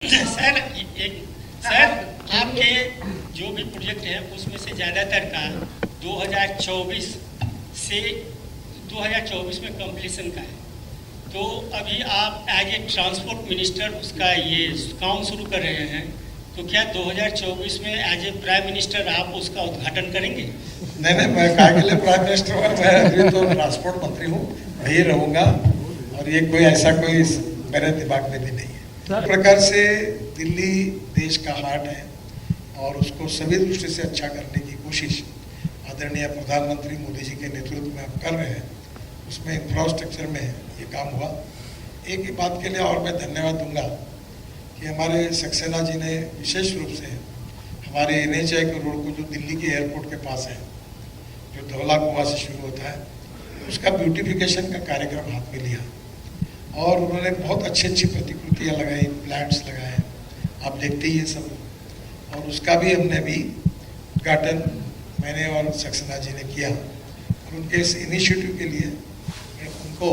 Sir sir आपके जो भी प्रोजेक्ट है उसमें से ज़्यादातर का 2024 से 2024 में कंप्लीशन का है। तो अभी आप एज ए ट्रांसपोर्ट मिनिस्टर उसका ये काम शुरू कर रहे हैं, तो क्या 2024 में एज ए प्राइम मिनिस्टर आप उसका उद्घाटन करेंगे? नहीं, मैं काहे के लिए प्राइम मिनिस्टर हूँ? मैं अभी तो ट्रांसपोर्ट मंत्री हूँ, वही रहूँगा। और ये कोई ऐसा कोई मेरे दिमाग में भी नहीं है। इस प्रकार से दिल्ली देश का हार्ट है और उसको सभी दृष्टि से अच्छा करने की कोशिश आदरणीय प्रधानमंत्री मोदी जी के नेतृत्व में हम कर रहे हैं। उसमें इंफ्रास्ट्रक्चर में ये काम हुआ। एक ही बात के लिए और मैं धन्यवाद दूंगा कि हमारे सक्सेना जी ने विशेष रूप से हमारे NHAI के रोड को जो दिल्ली के एयरपोर्ट के पास है, जो धौला कुआं से शुरू होता है, उसका ब्यूटिफिकेशन का कार्यक्रम हाथ में लिया और उन्होंने बहुत अच्छी प्रतिकृतियाँ लगाई, प्लांट्स लगाए, आप देखते ही ये सब। और उसका भी हमने अभी उद्घाटन मैंने और सक्सेना जी ने किया और उनके इस इनिशिएटिव के लिए मैं उनको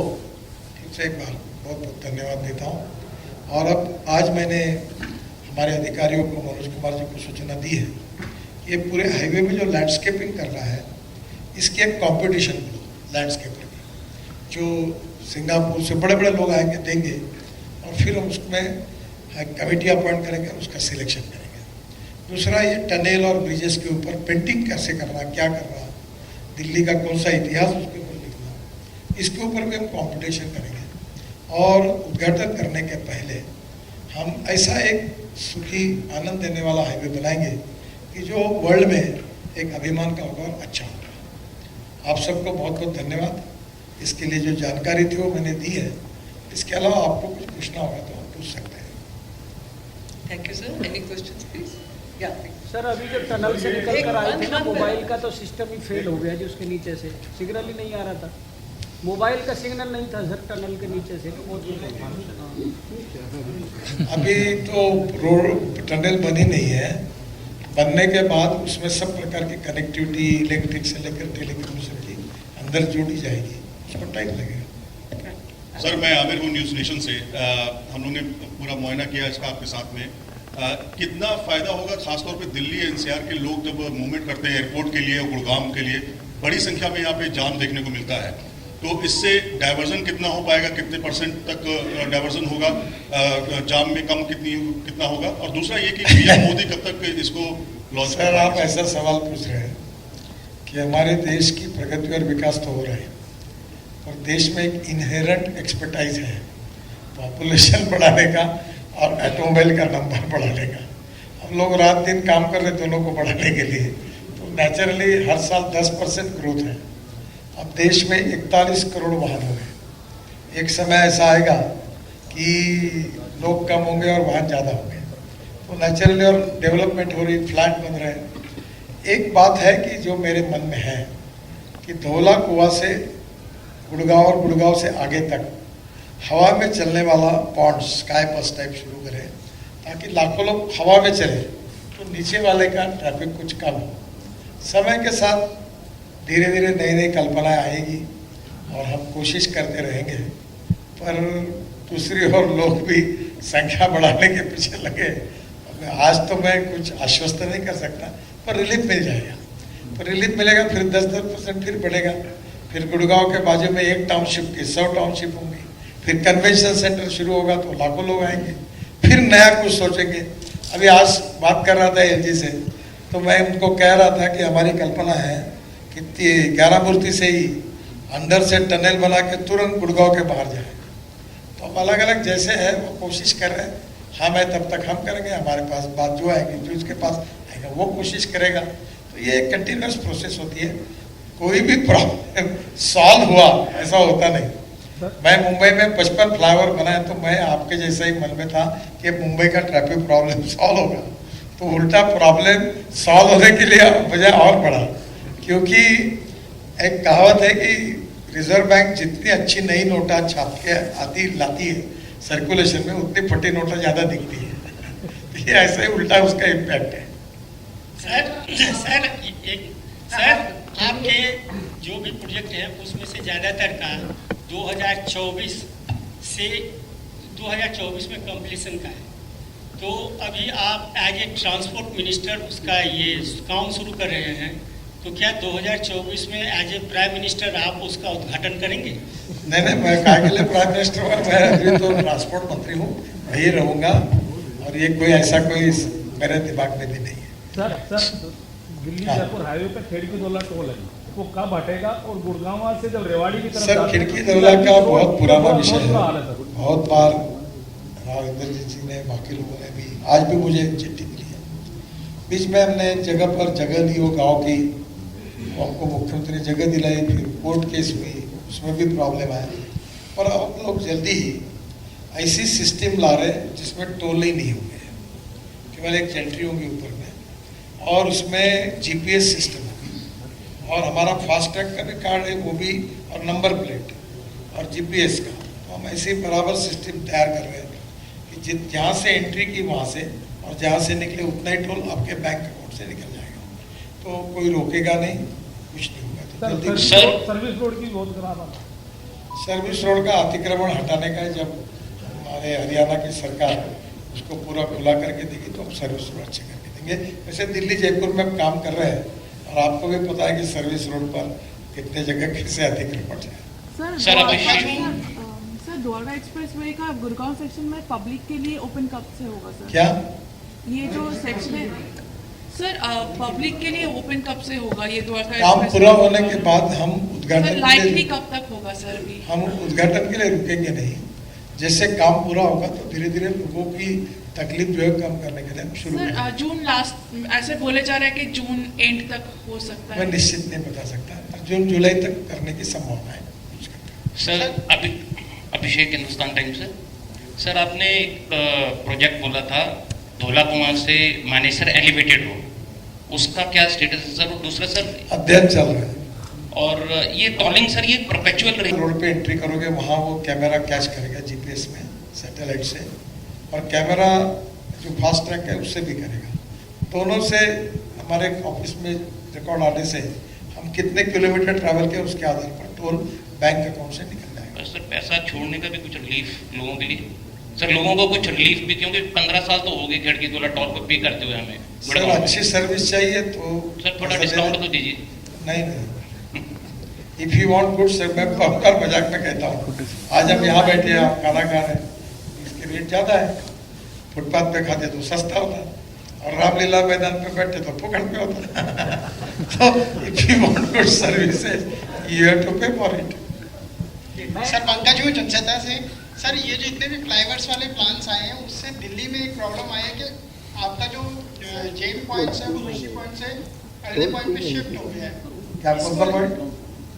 फिर से एक बार बहुत बहुत धन्यवाद देता हूँ। और अब आज मैंने हमारे अधिकारियों को, मनोज कुमार जी को सूचना दी है कि ये पूरे हाईवे में जो लैंडस्केपिंग कर रहा है, इसकी एक कॉम्पिटिशन लैंडस्केपर की, जो सिंगापुर से बड़े बड़े लोग आएंगे, देंगे और फिर हम उसमें कमेटी अपॉइंट करेंगे और उसका सिलेक्शन करेंगे। दूसरा, ये टनल और ब्रिजेस के ऊपर पेंटिंग कैसे करना, क्या करना, दिल्ली का कौन सा इतिहास उसके ऊपर लिखना, इसके ऊपर भी हम कंपटीशन करेंगे। और उद्घाटन करने के पहले हम ऐसा एक सुखी आनंद देने वाला हाईवे बनाएंगे कि जो वर्ल्ड में एक अभिमान का होगा और अच्छा होगा। आप सबको बहुत बहुत धन्यवाद। इसके लिए जो जानकारी थी वो मैंने दी है। इसके अलावा आपको कुछ पूछना होगा तो आप पूछ सकते हैं। Thank you sir. Any questions please? या सर, अभी जब टनल से निकल कर आए थे ना, मोबाइल का तो सिस्टम ही फेल हो गया जी। उसके नीचे से सिग्नल ही नहीं आ रहा था, मोबाइल का सिग्नल नहीं था सर टनल के नीचे से। अभी तो रोड टनल बनी नहीं है। बनने के बाद उसमें सब प्रकार की कनेक्टिविटी, इलेक्ट्रिक से लेकर टेलीकम्युनिकेशन की अंदर जोड़ी जाएगी, उसको टाइम लगेगा। सर, मैं आमिर हूँ न्यूज़ नेशन से। हम लोगों ने पूरा मुआयना किया इसका आपके साथ में। कितना फ़ायदा होगा, खासतौर पे दिल्ली NCR के लोग जब मूवमेंट करते हैं एयरपोर्ट के लिए, गुड़गांव के लिए, बड़ी संख्या में यहाँ पे जाम देखने को मिलता है। तो इससे डाइवर्जन कितना हो पाएगा, कितने % तक डाइवर्जन होगा, जाम में कितना होगा? और दूसरा ये कि PM मोदी कब तक इसको लॉन्च सर, आप ऐसा सवाल पूछ रहे हैं कि हमारे देश की प्रगति और विकास तो हो रहा है और देश में एक इनहेरेंट एक्सपर्टाइज है पॉपुलेशन बढ़ाने का और ऑटोमोबाइल का नंबर बढ़ाने का। हम लोग रात दिन काम कर रहे दोनों को बढ़ाने के लिए, तो नेचुरली हर साल 10% ग्रोथ है। अब देश में 41 करोड़ वाहन हो गए। एक समय ऐसा आएगा कि लोग कम होंगे और वाहन ज़्यादा होंगे, तो नेचुरली और डेवलपमेंट हो रही, फ्लैट बन रहे हैं। एक बात है कि जो मेरे मन में है कि धौला कुआं से गुड़गांव और गुड़गांव से आगे तक हवा में चलने वाला पॉन्ड, स्काई बस टाइप शुरू करें, ताकि लाखों लोग हवा में चले तो नीचे वाले का ट्रैफिक कुछ कम हो। समय के साथ धीरे धीरे नई नई कल्पनाएं आएगी और हम कोशिश करते रहेंगे। पर दूसरी ओर लोग भी संख्या बढ़ाने के पीछे लगे। आज तो मैं कुछ आश्वस्त नहीं कर सकता, पर रिलीफ मिल जाएगा। पर रिलीफ मिलेगा, फिर 10% फिर बढ़ेगा। फिर गुड़गांव के बाजू में एक टाउनशिप की 100 टाउनशिप होंगी। फिर कन्वेंशन सेंटर शुरू होगा तो लाखों लोग आएंगे। फिर नया कुछ सोचेंगे। अभी आज बात कर रहा था LG से, तो मैं उनको कह रहा था कि हमारी कल्पना है कि 11 मूर्ति से ही अंदर से टनल बना के तुरंत गुड़गांव के बाहर जाए। तो अब अलग अलग जैसे है वो कोशिश कर रहे हैं। हाँ, मैं तब तक हम करेंगे, हमारे पास बात जो आएगी, जो उसके पास आएगा वो कोशिश करेगा। तो ये एक कंटिन्यूस प्रोसेस होती है। कोई भी प्रॉब्लम सॉल्व हुआ ऐसा होता नहीं। मैं मुंबई में 55 फ्लाईओवर बनाया तो मैं आपके जैसा ही मन में था कि मुंबई का ट्रैफिक प्रॉब्लम सॉल्व होगा, तो उल्टा प्रॉब्लम सॉल्व होने के लिए वजह और बढ़ा। क्योंकि एक कहावत है कि रिजर्व बैंक जितनी अच्छी नई नोटा छाप के लाती है सर्कुलेशन में, उतनी फटी नोटा ज़्यादा दिखती है। ये ऐसा ही उल्टा उसका इम्पैक्ट है। सर आपके जो भी प्रोजेक्ट है उसमें से ज़्यादातर का 2024 से 2024 में कंप्लीशन का है। तो अभी आप एज ए ट्रांसपोर्ट मिनिस्टर उसका ये काम शुरू कर रहे हैं, तो क्या 2024 में एज ए प्राइम मिनिस्टर आप उसका उद्घाटन करेंगे? नहीं, मैं काय के लिए प्राइम मिनिस्टर हूँ, मैं अभी तो ट्रांसपोर्ट मंत्री हूँ, वही रहूँगा, और ये कोई ऐसा कोई मेरे दिमाग में भी नहीं है। सर दिल्ली जयपुर हाईवे पे खिड़की दौला टोल है, वो कब हटेगा? और गुड़गांव से जब रेवाड़ी की तरफ सर खिड़की दौला का बहुत पुराना विषय है, हाल है सर। बहुत बार राव इंद्रजीत जी ने, बाकी लोगों ने भी, आज भी मुझे चिट्ठी मिली है। बीच में हमने जगह पर जगह ली वो गाँव की, हमको मुख्यमंत्री ने जगह दिलाई, फिर कोर्ट केस हुई, उसमें भी प्रॉब्लम आया, और अब लोग जल्दी ही ऐसी सिस्टम ला रहे हैं जिसमें टोल ही नहीं होंगे, केवल एक एंट्री होगी ऊपर में, और उसमें जीपीएस सिस्टम होगी, और हमारा फास्टैग का भी कार्ड है वो भी, और नंबर प्लेट और जीपीएस का। तो हम ऐसे बराबर सिस्टम तैयार कर रहे हैं कि जहाँ से एंट्री की वहाँ से, और जहाँ से निकले उतना ही टोल आपके बैंक अकाउंट से निकल जाएगा, तो कोई रोकेगा नहीं, कुछ नहीं होगा। तो जल्दी सर्विस रोड की बहुत खराब हालत। सर्विस रोड का अतिक्रमण हटाने का है, जब हमारे हरियाणा की सरकार उसको पूरा खुला करके देगी तो हम सर्विस रोड अच्छे करके देंगे। वैसे दिल्ली जयपुर में हम काम कर रहे हैं, और आपको भी पता है कि सर्विस रोड पर कितने जगह कैसे अतिक्रमण है। सर द्वारका एक्सप्रेसवे का गुड़गांव सेक्शन में पब्लिक के लिए ओपन कब से होगा सर? क्या ये जो सेक्शन है सर पब्लिक के लिए ओपन कब से होगा ये द्वारका काम एक्सप्रेस? पूरा होने के बाद हम उद्घाटन के लाइटली लिए, कब तक होगा सर? अभी हम उद्घाटन के लिए रुकेंगे नहीं, जैसे काम पूरा होगा तो धीरे धीरे लोगों की तकलीफ जो है कम करने के लिए हम शुरू करेंगे। सर जून लास्ट ऐसे बोले जा रहा है कि जून एंड तक हो सकता मैं है। निश्चित नहीं बता सकता, जून जुलाई तक करने की संभावना है। सर अभिषेक हिंदुस्तान टाइम्स से सर, आपने एक प्रोजेक्ट बोला था धौला कुआं से मानेसर एलिवेटेड रोड, उसका क्या स्टेटस है सर? और दूसरा सर अध्ययन चल रहा है। और ये टोलिंग सर ये परपेचुअल रहेगी? रोड पे एंट्री करोगे वहाँ वो कैमरा कैच करेगा जीपीएस में, सैटेलाइट से, और कैमरा जो फास्ट ट्रैक है उससे भी करेगा। दोनों से हमारे ऑफिस में रिकॉर्ड आने से हम कितने किलोमीटर ट्रैवल किए उसके आधार पर टोल बैंक अकाउंट से निकल जाएगा। सर पैसा छोड़ने का भी कुछ रिलीफ लोगों के लिए? सर लोगों को कुछ रिलीफ भी, क्योंकि 15 साल तो हो गए खिड़की दौला टोल पर पे करते हुए हमें। सर अच्छी सर्विस चाहिए तो सर थोड़ा डिस्काउंट तो दीजिए। नहीं, if you want good sir, मैं आपका मजाक में कहता हूँ, आज हम यहाँ बैठे हैं, आप खाना खा रहे हैं, इसके रेट ज़्यादा है, फुटपाथ पे खाते तो सस्ता होता, और रामलीला मैदान पे बैठे तो फुकट पे होता। तो if you want good services you have to pay for it. Sir Pankaj हूँ जनसत्ता से। सर ये जो इतने भी फ्लाईओवर्स वाले प्लान्स आए हैं उससे दिल्ली में एक प्रॉब्लम आई है कि आपका जो जेम पॉइंट्स है वो दूसरी पॉइंट से अगले पॉइंट पे शिफ्ट हो गया है। क्या कौन सा पॉइंट?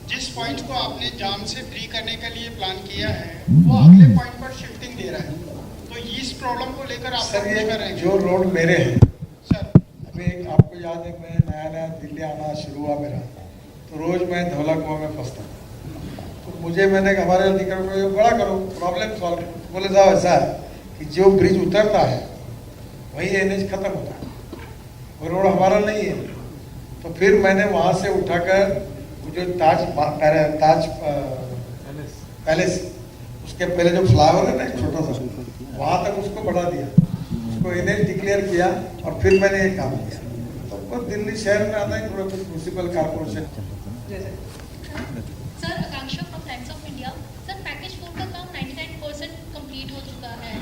जिस पॉइंट को आपने जाम से फ्री करने के लिए प्लान किया है वो अगले पॉइंट पर शिफ्टिंग दे रहा है, तो इस प्रॉब्लम को लेकर आप सर ये कर रहे हैं जो रोड मेरे हैं सर? अभी आपको याद है, मैं नया दिल्ली आना शुरू हुआ मेरा, तो रोज मैं धौला कुआं में फंसता, तो मुझे मैंने हमारे अधिकारी को ये बड़ा करो प्रॉब्लम सॉल्व, बोले साहब ऐसा है कि जो ब्रिज उतरता है वही एनएच खत्म होता है, वो रोड हमारा नहीं है। तो फिर मैंने वहाँ से उठाकर जो ताज पैलेस उसके पहले जो फ्लाईओवर है ना छोटा सा, वहाँ तक उसको बढ़ा दिया, उसको एनएच डिक्लेयर किया, और फिर मैंने ये काम किया। तो बस दिल्ली शहर में आता है थोड़ा कुछ municipal corporation. Sir Akanksha from times of India. Sir package 4 का काम 99% कंप्लीट हो चुका है,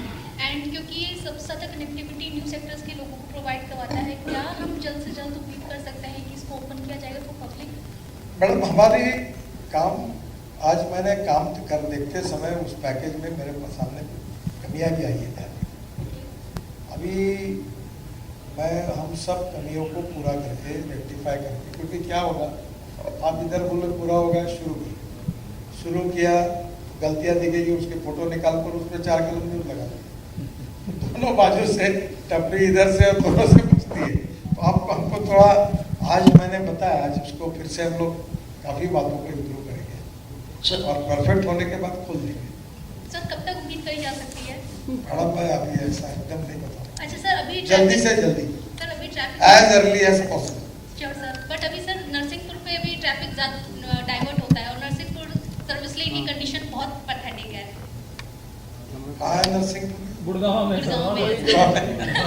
एंड क्योंकि ये सब सतत कनेक्टिविटी न्यू सेक्टर्स के लोगों को प्रोवाइड करवाता है, क्या हम जल्द से जल्द उम्मीद कर सकते हैं कि इसको ओपन किया जाएगा फॉर पब्लिक? मैडम हमारी काम, आज मैंने काम कर देखते समय उस पैकेज में मेरे सामने कमियां भी आई है। अभी मैं हम सब कमियों को पूरा करके रेक्टिफाई करके, क्योंकि क्या होगा, आप इधर बोले पूरा हो गया, शुरू किया, गलतियां दिखेगी, उसके फोटो निकाल कर उस पर 4 कलम न्यूज लगा, दोनों बाजू से टपरी इधर से और दोनों से पूछती है। तो आपको हमको थोड़ा, आज मैंने बताया, आज उसको फिर से हम लोग काफ़ी बातों को इम्प्रूव करेंगे सर, और परफेक्ट होने के बाद खोल देंगे। सर कब तक उम्मीद करी जा सकती है? मैडम मैं अभी ऐसा एकदम नहीं बताऊँ। अच्छा सर अभी जल्दी से जल्दी, सर अभी traffic as early as possible. Sure sir, but अभी सर नरसिंहपुर पे अभी ट्रैफिक ज़्यादा डाइवर्ट होता है, और नरसिंहपुर सर्विस लेन की कंडीशन बहुत पैथेटिक है। कहाँ है नरसिंहपुर? गुड़गांव में गुड़गांव में।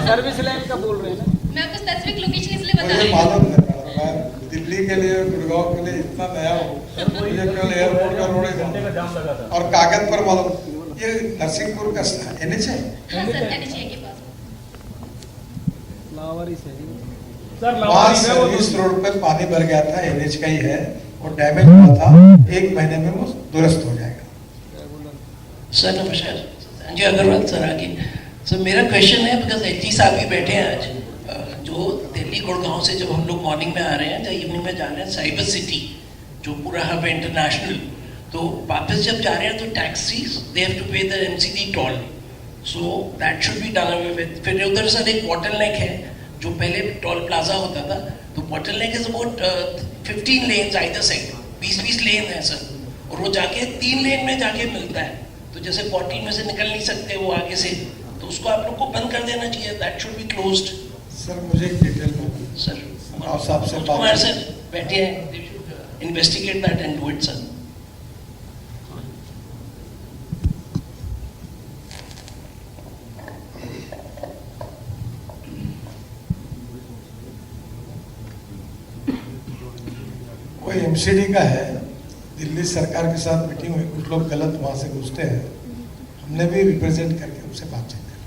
सर्विस लाइन का बोल रहे हैं ना। मैं आपको स्पेसिफिक लोकेशन इसलिए बता मुझे रही हूँ। मालूम है मैडम, मैं दिल्ली के लिए गुड़गांव के लिए इतना नया हूँ, मुझे केवल एयरपोर्ट का रोड घंटे का जाम लगा था। और कागज पर मालूम। ये नरसिंहपुर का NH है। हाँ सर, NHA के पास। लावारी से सर वहाँ लावारी में वो सर्विस रोड पे पानी भर गया था, NH का ही है, और डैमेज हुआ था, 1 महीने में वो दुरुस्त हो जाएगा। सर नमस्कार, संजय अग्रवाल सर आगे। सर मेरा क्वेश्चन है, बिकॉज LG साहब भी बैठे हैं आज, जो दिल्ली गुड़गांव से जब हम लोग मॉर्निंग में आ रहे हैं या इवनिंग में जा रहे हैं साइबर सिटी जो पूरा हब है इंटरनेशनल, तो वापस जब जा रहे हैं तो टैक्सीज दे हैव टू पे the MCD toll, so that should be done away with. फिर उधर सर एक बॉटलनेक है जो पहले टोल प्लाजा होता था, तो bottleneck is about 15 lens either side, 20 लेन है सर, और वो जाके 3 लेन में जाके मिलता है, तो जैसे बॉटल में से निकल नहीं सकते वो आगे से, तो उसको आप लोग को बंद कर देना चाहिए, that should be closed. Sir मुझे एक डिटेल में सर आप साहब से बात कुमार सर बैठे हैं, investigate that and do it sir. कोई MCD का है, दिल्ली सरकार के साथ मीटिंग हुई, कुछ लोग गलत वहाँ से घुसते हैं, हमने भी रिप्रेजेंट करके उनसे बातचीत कर।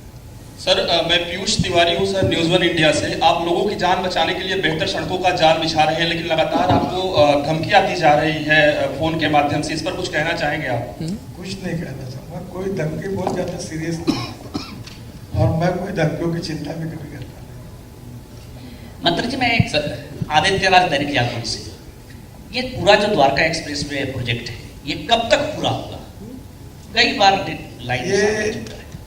सर मैं पीयूष तिवारी हूँ सर, न्यूज़ 1 इंडिया से। आप लोगों की जान बचाने के लिए बेहतर सड़कों का जाल बिछा रहे हैं, लेकिन लगातार आपको धमकियाँ दी जा रही है फोन के माध्यम से, इस पर कुछ कहना चाहेंगे आप? कुछ नहीं कहना चाहूँगा, कोई धमकी बहुत ज़्यादा सीरियस नहीं, और मैं कोई धमकियों की चिंता भी कभी करता नहीं। मंत्री जी, मैं एक आदित्यराज दैनिक जागरण से, ये पूरा जो द्वारका एक्सप्रेस वे प्रोजेक्ट है, ये कब तक पूरा होगा? कई बार लाइन ये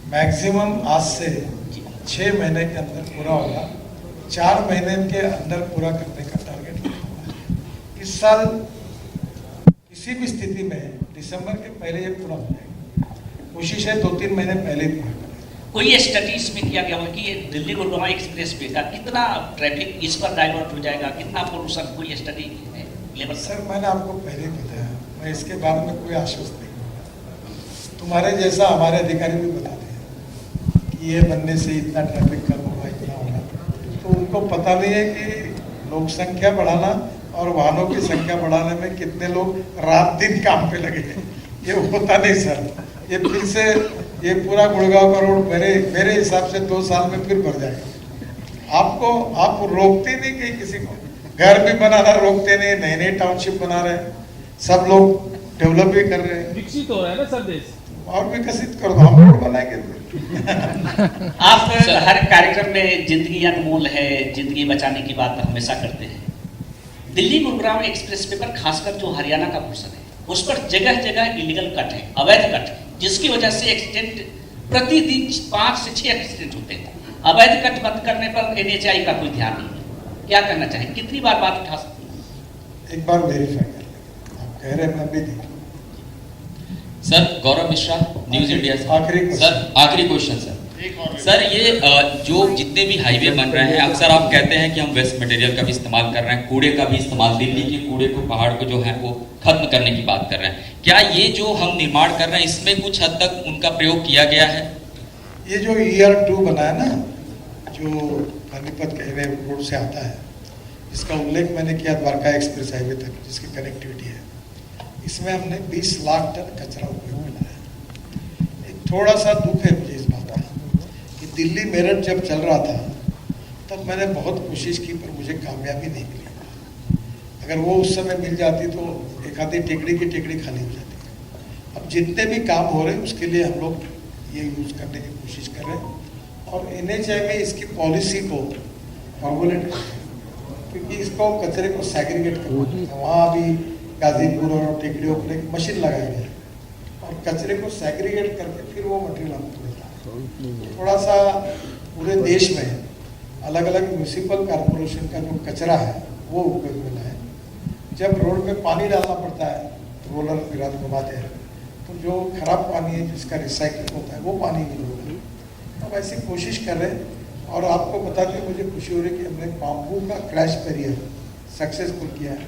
मैक्सिमम आज से 6 महीने के अंदर पूरा होगा, 4 महीने के अंदर पूरा करने का टारगेट रखा हुआ है। इस साल किसी भी स्थिति में दिसंबर के पहले ये पूरा हो जाएगा, कोशिश है 2-3 महीने पहले ही पूरा करें। कोई स्टडीज में किया गया हो कि ये दिल्ली गुड़गांव एक्सप्रेस वे का कितना ट्रैफिक इस पर डाइवर्ट हो जाएगा, कितना पोल्यूशन, कोई स्टडी लेवल? सर मैंने आपको पहले ही बताया, मैं इसके बारे में कोई आश्वस्त नहीं हूँ। तुम्हारे जैसा हमारे अधिकारी भी बताते हैं कि ये बनने से इतना ट्रैफिक कम होगा, इतना होगा, तो उनको पता नहीं है कि लोक संख्या बढ़ाना और वाहनों की संख्या बढ़ाने में कितने लोग रात दिन काम पे लगे हैं, ये होता नहीं सर। ये फिर से ये पूरा गुड़गांव का रोड मेरे हिसाब से 2 साल में फिर भर जाएगा। आप रोकते नहीं कहीं किसी को, घर भी बनाना रोकते नहीं, नए नए टाउनशिप बना रहे हैं, सब लोग डेवलप भी कर रहे हैं, विकसित हो रहा है ना सर देश, और विकसित कर दो, हम रोड बनाएंगे। आप हर कार्यक्रम में जिंदगी अनमोल है, जिंदगी बचाने की बात हमेशा करते हैं। दिल्ली गुड़गांव एक्सप्रेस वे पर खासकर जो हरियाणा का पोर्शन है, उस पर जगह जगह इलीगल कट है, अवैध कट है, जिसकी वजह से एक्सीडेंट प्रतिदिन 5 से 6 एक्सीडेंट होते हैं। अवैध कट बंद करने पर NHAI का कोई ध्यान नहीं है, क्या करना चाहिए? कितनी बार बात उठा सकते हैं? एक बार वेरीफाई कर लें, आप कह रहे हैं मैं भी देखूं। सर गौरव मिश्रा, न्यूज़ इंडिया से। आखिरी क्वेश्चन सर, ये जो जितने भी हाईवे बन रहे हैं, अक्सर आप कहते हैं कि हम वेस्ट मटेरियल का भी इस्तेमाल कर रहे हैं, कूड़े का भी इस्तेमाल, दिल्ली के कूड़े को, पहाड़ को जो है वो खत्म करने की बात कर रहे हैं। क्या ये जो हम निर्माण कर रहे हैं इसमें कुछ हद तक उनका प्रयोग किया गया है? ये जो ER2 बना है ना, जो पानीपत के रोड से आता है, इसका उल्लेख मैंने किया द्वारका एक्सप्रेस हाईवे तक जिसकी कनेक्टिविटी है, इसमें हमने 20 लाख टन कचरा उपयोग मिला है। एक थोड़ा सा दुख है मुझे इस बात का कि दिल्ली मेरठ जब चल रहा था तब मैंने बहुत कोशिश की, पर मुझे कामयाबी नहीं मिली। अगर वो उस समय मिल जाती तो एक आधी टेकड़ी की टेकड़ी खाली हो जाती। अब जितने भी काम हो रहे हैं उसके लिए हम लोग ये यूज़ करने की कोशिश कर रहे हैं, और NHAI में इसकी पॉलिसी को फॉर्मुलेट करते हैं, क्योंकि इसको कचरे को सेग्रीगेट करना है। वहाँ अभी गाजीपुर और टेकड़ियों पर एक मशीन लगाई गई है, और कचरे को सेग्रीगेट करके फिर वो मटेरियल हमको मिलता है। थोड़ा सा पूरे देश में अलग अलग म्यूनिसिपल कॉर्पोरेशन का जो कचरा है वो उपयोग मिला है। जब रोड में पानी डालना पड़ता है, रोलर फिर घुमाते हैं, तो जो खराब पानी है जिसका रिसाइकलिंग होता है वो पानी नहीं होगा। अब ऐसी कोशिश कर रहे हैं, और आपको बता के मुझे खुशी हो रही है कि हमने बाम्बू का क्रैश बैरियर सक्सेसफुल किया है,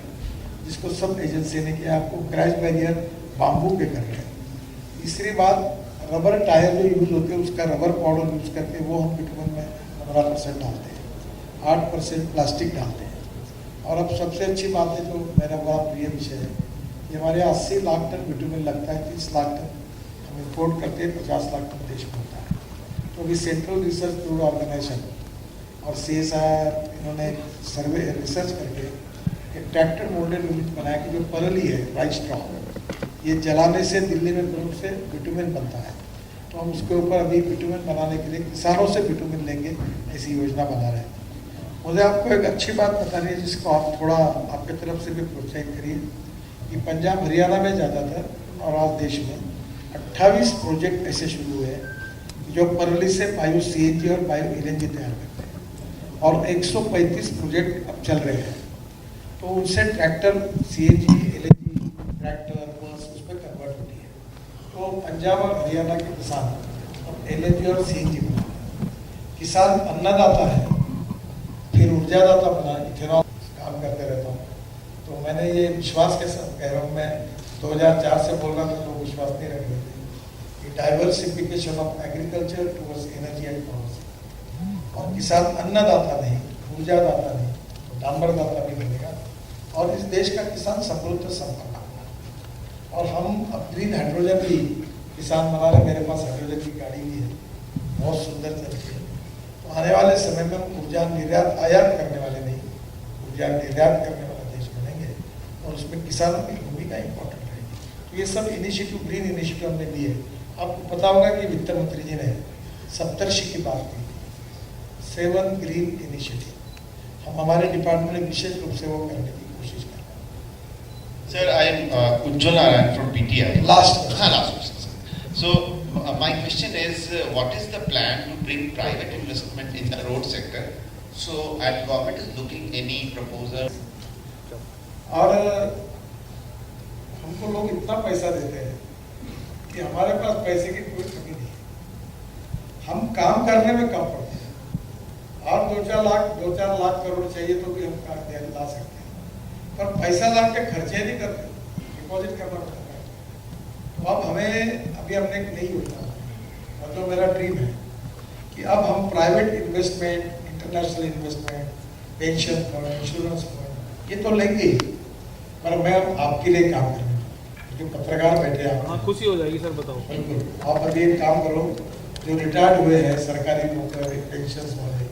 जिसको सब एजेंसी ने किया। आपको क्रैश बैरियर बाम्बू पे कर रहे हैं। तीसरी बात, रबर टायर जो यूज़ होते हैं उसका रबर पाउडर यूज़ करके वो हम बिटुमेन में 15% डालते हैं, 8% प्लास्टिक डालते हैं। और अब सबसे अच्छी बात है जो मेरा बड़ा प्रिय विषय है, ये हमारे यहाँ 80 लाख टन बिटुमेन लगता है, 30 लाख टन हम इम्पोर्ट करते हैं, 50 लाख टन देश में होता है। तो अभी सेंट्रल रिसर्च टूर ऑर्गेनाइजेशन और CSIR इन्होंने सर्वे रिसर्च करके एक ट्रैक्टर मोल्डेड यूनिट बनाया कि जो परली है, राइस स्ट्रॉ, ये जलाने से दिल्ली में ग्रुप से बिटुमेन बनता है। तो हम उसके ऊपर अभी बिटुमेन बनाने के लिए किसानों से बिटुमेन लेंगे, ऐसी योजना बना रहे हैं। मुझे आपको एक अच्छी बात बतानी है जिसको आप थोड़ा आपकी तरफ से भी प्रोत्साहित करिए कि पंजाब हरियाणा में ज़्यादातर और आज देश में 28 प्रोजेक्ट ऐसे शुरू हुए हैं जो परली से बायो CNG और बायो LNG तैयार करते हैं, और 135 प्रोजेक्ट अब चल रहे हैं। तो उनसे tractor CNG LNG tractor bus उस पर कन्वर्ट होती है। तो पंजाब और हरियाणा के किसान अब LNG और CNG बनाते हैं। किसान अन्नदाता है, फिर ऊर्जादाता बना, इथेनॉल काम करते रहता हूँ। तो मैंने ये विश्वास के साथ कह रहा हूँ, मैं 2004 से बोल रहा था, लोग विश्वास नहीं रख रहे थे कि diversification of agriculture towards energy and power. और किसान अन्नदाता नहीं, ऊर्जादाता नहीं, डांबरदाता भी बनेगा, और इस देश का किसान समृद्ध संपन्न होगा। और हम अब ग्रीन हाइड्रोजन भी किसान बना रहे, मेरे पास हाइड्रोजन की गाड़ी भी है, बहुत सुंदर चलती है। तो आने वाले समय में हम ऊर्जा निर्यात आयात करने वाले नहीं, ऊर्जा निर्यात करने वाला देश बनेंगे, और उसमें किसानों की भूमिका इंपॉर्टेंट रहेगी। तो ये सब इनिशिएटिव, ग्रीन इनिशिएटिव हमने लिए। आपको पता होगा कि वित्त मंत्री जी ने सप्तर्षि की बात की, 7 ग्रीन इनिशिएटिव। हम हमारे डिपार्टमेंट में विशेष रूप से वो करने की कोशिश कर रहे हैं। Sir, I am Ujjwal Narayan from PTI. Last question, sir. So my question is, what is the plan to bring private investment in the road sector? So, and government is looking any proposal? और हमको लोग इतना पैसा देते हैं कि हमारे पास पैसे की कोई कमी नहीं है। हम काम करने में कम पड़ते हैं। और 2-4 लाख करोड़ चाहिए तो भी हम काम ला सकते हैं, पर पैसा ला के खर्चे नहीं करते, डिपॉजिट करना पड़ता है। तो अब हमें, अभी हमने एक नई योजना, मतलब मेरा ड्रीम है कि अब हम private investment, international investment, pension fund, insurance fund, ये तो लेंगे ही, पर मैं आपके लिए काम करूँगा। जो पत्रकार बैठे हैं, हाँ, खुशी हो जाएगी सर, बताओ। बिल्कुल, आप अभी एक काम करो, जो रिटायर्ड हुए हैं सरकारी नौकर, पेंशन वाले,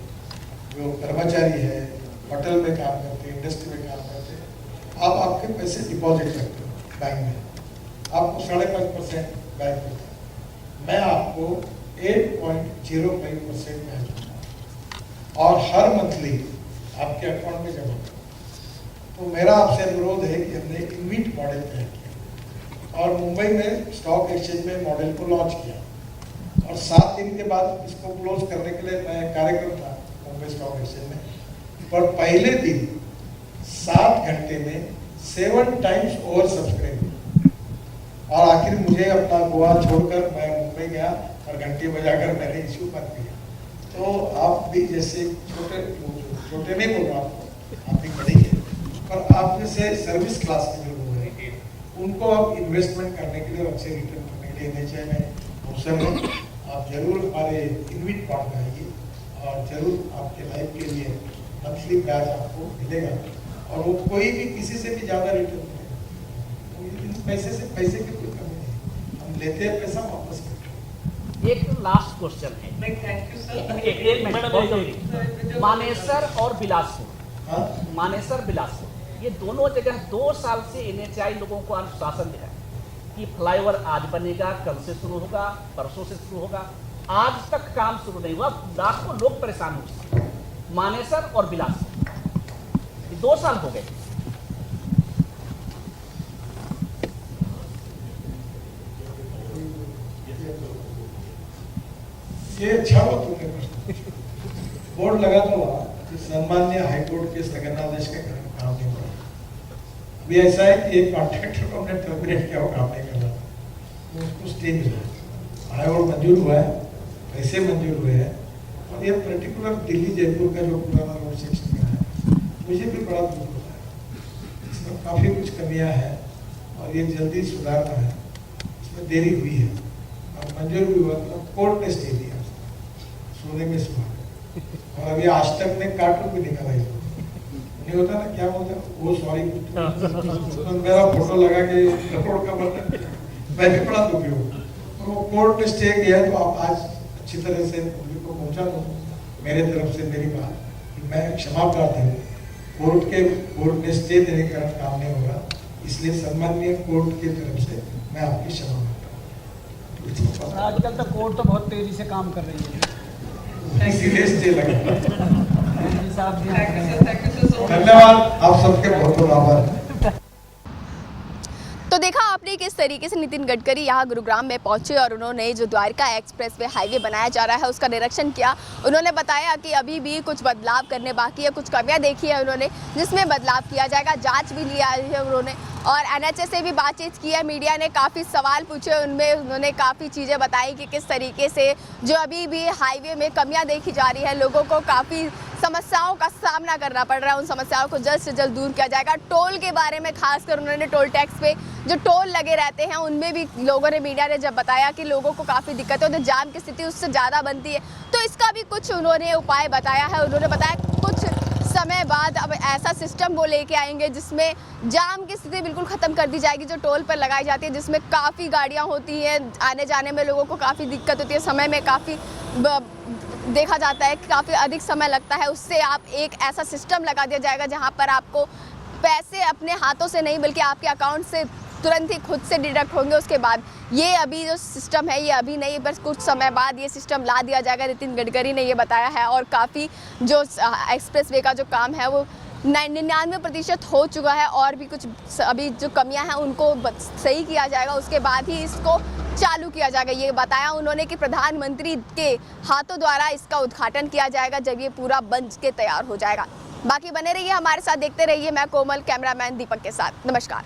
जो कर्मचारी है, होटल में काम करते हैं, इंडस्ट्री में काम करते हैं, आप आपके पैसे डिपॉजिट करते हो बैंक में, आपको 5.5% बैंक देता है, मैं आपको 8.05% ब्याज दूंगा, और हर मंथली आपके अकाउंट में जमा करो। तो मेरा आपसे अनुरोध है कि हमने इनविट मॉडल तैयार किया और मुंबई में स्टॉक एक्सचेंज में मॉडल को लॉन्च किया, और 7 दिन के बाद इसको क्लोज करने के लिए मैं कार्यक्रम था मुंबई स्टॉक एक्सचेंज में, पर पहले दिन 7 घंटे में 7 टाइम्स ओवर सब्सक्राइब, और आखिर मुझे अपना गोवा छोड़कर मैं मुंबई गया और घंटी बजाकर मैंने इश्यू कर दिया। तो आप भी जैसे छोटे नहीं बोल रहा आपको, आप भी बड़े हैं, पर आप जैसे सर्विस क्लास के जो लोग हैं उनको आप इन्वेस्टमेंट करने के लिए, अच्छे रिटर्न करने के लिए NHI में अवसर है। आप जरूर हमारे इनविट पार्ट में आइए, और जरूर आपके लाइफ के लिए मंथली ब्याज आपको मिलेगा, और वो कोई भी किसी से भी ज़्यादा रिटर्न करेगा। पैसे की कोई कमी नहीं, हम लेते हैं पैसा, वापस करते हैं। एक लास्ट क्वेश्चन है, एक मिनट, मानेसर और बिलासपुर, मानेसर बिलासपुर, ये दोनों जगह 2 साल से NHI लोगों को आश्वासन दिया कि फ्लाईओवर आज बनेगा, कल से शुरू होगा, परसों से शुरू होगा, आज तक काम शुरू नहीं हुआ, लाखों लोग परेशान हो चुके हैं। मानेसर और बिलासपुर 2 साल हो गए। ये अच्छा हुआ तुमने प्रश्न, बोर्ड लगा तो कि सम्मान्य हाईकोर्ट के स्थगनादेश के कारण काम नहीं हो रहा। अभी ऐसा है कि एक कॉन्ट्रैक्टर को हमने टर्मिनेट किया, वो काम नहीं कर रहा, तो उसको स्टे मिला, हाईकोर्ट मंजूर हुआ है, पैसे मंजूर हुए हैं, और ये पर्टिकुलर दिल्ली जयपुर का जो पुराना रोड सेक्शन का है, मुझे भी बड़ा दुख होता है। इसमें काफ़ी कुछ कमियां हैं और ये जल्दी सुधारना है, इसमें देरी हुई है। मंजूर भी हुआ था, कोर्ट ने स्टे दिया, सोने में सुहागा। और अभी आज तक ने कार्टून भी निकाला इसको, नहीं होता ना, क्या बोलते हैं वो, सॉरी तो मेरा फोटो लगा के करोड़ का बर्तन, मैं भी बड़ा दुखी हूँ। और वो कोर्ट ने स्टे किया, तो आप आज अच्छी तरह से पब्लिक को पहुँचा दो मेरे तरफ से मेरी बात कि मैं क्षमा प्रार्थी हूँ। कोर्ट ने स्टे देने का काम नहीं होगा, इसलिए सम्माननीय कोर्ट की तरफ से मैं आपकी क्षमा मांगता हूँ। आजकल तो कोर्ट तो बहुत तेजी से काम कर रही है, इसीलिए स्टे लगा। Thank you, sir. धन्यवाद, आप सबके बहुत बहुत आभार। तो देखा आपने किस तरीके से नितिन गडकरी यहाँ गुरुग्राम में पहुंचे और उन्होंने जो द्वारका एक्सप्रेसवे हाईवे बनाया जा रहा है उसका निरीक्षण किया। उन्होंने बताया कि अभी भी कुछ बदलाव करने बाकी है, कुछ कमियां देखी है उन्होंने जिसमें बदलाव किया जाएगा, जांच भी लिया है उन्होंने। और NHA से भी बातचीत की है, मीडिया ने काफ़ी सवाल पूछे, उनमें उन्होंने काफ़ी चीज़ें बताई कि किस तरीके से जो अभी भी हाईवे में कमियाँ देखी जा रही है, लोगों को काफ़ी समस्याओं का सामना करना पड़ रहा है, उन समस्याओं को जल्द से जल्द दूर किया जाएगा। टोल के बारे में खासकर उन्होंने टोल टैक्स पे जो टोल लगे रहते हैं उनमें भी लोगों ने, मीडिया ने जब बताया कि लोगों को काफ़ी दिक्कत होती है, जाम की स्थिति उससे ज़्यादा बनती है, तो इसका भी कुछ उन्होंने उपाय बताया है। उन्होंने बताया कुछ समय बाद अब ऐसा सिस्टम वो लेके आएंगे जिसमें जाम की स्थिति बिल्कुल ख़त्म कर दी जाएगी, जो टोल पर लगाई जाती है जिसमें काफ़ी गाड़ियाँ होती हैं, आने जाने में लोगों को काफ़ी दिक्कत होती है, समय में काफ़ी देखा जाता है कि काफ़ी अधिक समय लगता है। उससे आप एक ऐसा सिस्टम लगा दिया जाएगा जहां पर आपको पैसे अपने हाथों से नहीं बल्कि आपके अकाउंट से तुरंत ही खुद से डिडक्ट होंगे। उसके बाद ये अभी जो सिस्टम है ये अभी नहीं, बस कुछ समय बाद ये सिस्टम ला दिया जाएगा, नितिन गडकरी ने ये बताया है। और काफ़ी जो एक्सप्रेसवे का जो काम है वो 99% हो चुका है और भी कुछ अभी जो कमियां हैं उनको सही किया जाएगा, उसके बाद ही इसको चालू किया जाएगा। ये बताया उन्होंने कि प्रधानमंत्री के हाथों द्वारा इसका उद्घाटन किया जाएगा जब ये पूरा बन के तैयार हो जाएगा। बाकी बने रहिए हमारे साथ, देखते रहिए। मैं कोमल, कैमरामैन दीपक के साथ, नमस्कार।